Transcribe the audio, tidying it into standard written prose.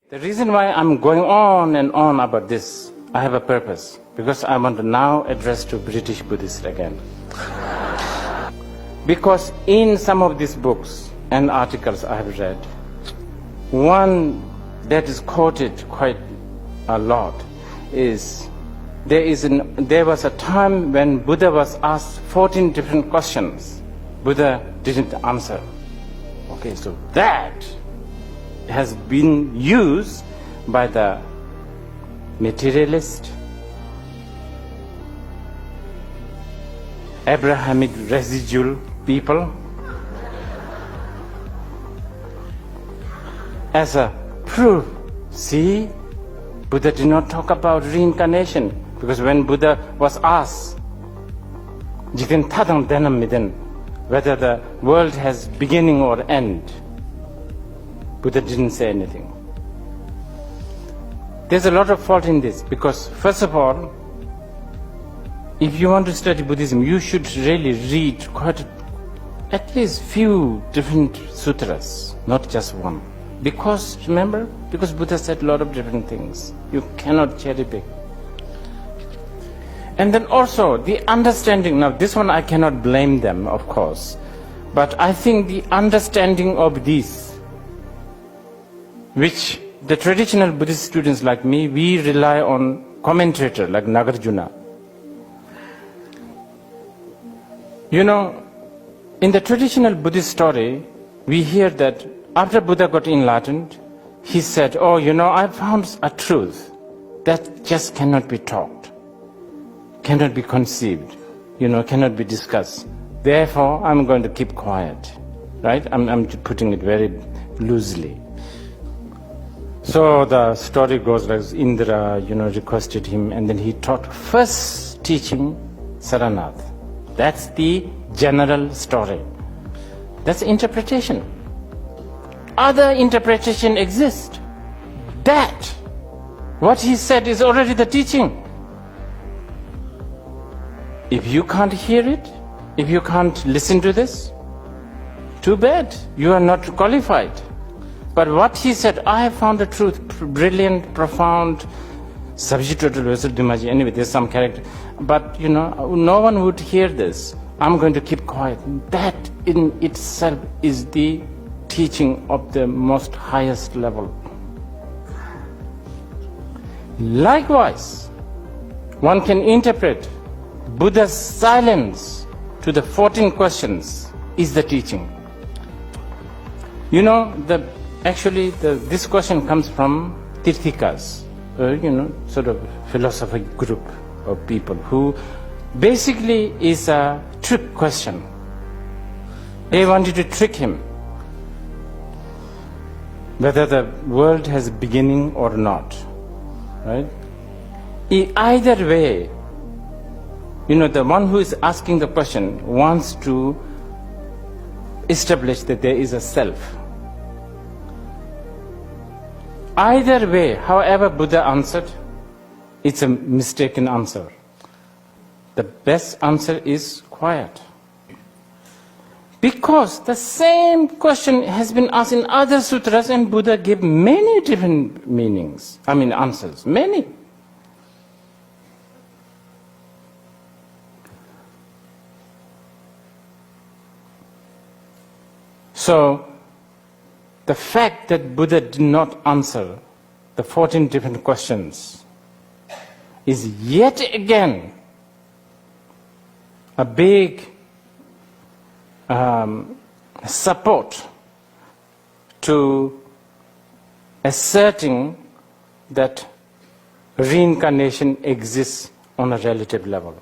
The reason why I'm going on and on about this, I have a purpose, because I want to now address to British Buddhists again. Because in some of these books and articles I have read, one that is quoted quite a lot is, there was a time when Buddha was asked 14 different questions. Buddha didn't answer. Okay, so that has been used by the materialist, Abrahamic residual people as a proof. See, Buddha did not talk about reincarnation, because when Buddha was asked whether the world has beginning or end, Buddha didn't say anything. There's a lot of fault in this, because first of all, if you want to study Buddhism, you should really read at least few different sutras, not just one. Because, remember, because Buddha said a lot of different things. You cannot cherry pick. And then also, the understanding, now this one I cannot blame them, of course, but I think the understanding of this, which the traditional Buddhist students like me, we rely on commentator like Nagarjuna. You know, in the traditional Buddhist story, we hear that after Buddha got enlightened, he said, oh, you know, I found a truth that just cannot be talked, cannot be conceived, you know, cannot be discussed. Therefore, I'm going to keep quiet, right? I'm putting it very loosely. So the story goes like Indra, you know, requested him, and then he taught first teaching Saranath. That's the general story. That's interpretation. Other interpretation exists. That, what he said is already the teaching. If you can't hear it, if you can't listen to this, too bad, you are not qualified. But what he said, I have found the truth, brilliant, profound, anyway, there's some character. But, you know, no one would hear this. I'm going to keep quiet. That in itself is the teaching of the most highest level. Likewise, one can interpret Buddha's silence to the 14 questions is the teaching. You know, this question comes from Tirthikas, you know, sort of philosophic group of people who basically is a trick question. They wanted to trick him, whether the world has a beginning or not, right? Either way, you know, the one who is asking the question wants to establish that there is a self. Either way, however Buddha answered, it's a mistaken answer. The best answer is quiet. Because the same question has been asked in other sutras, and Buddha gave many different answers, many. So, the fact that Buddha did not answer the 14 different questions is yet again a big support to asserting that reincarnation exists on a relative level.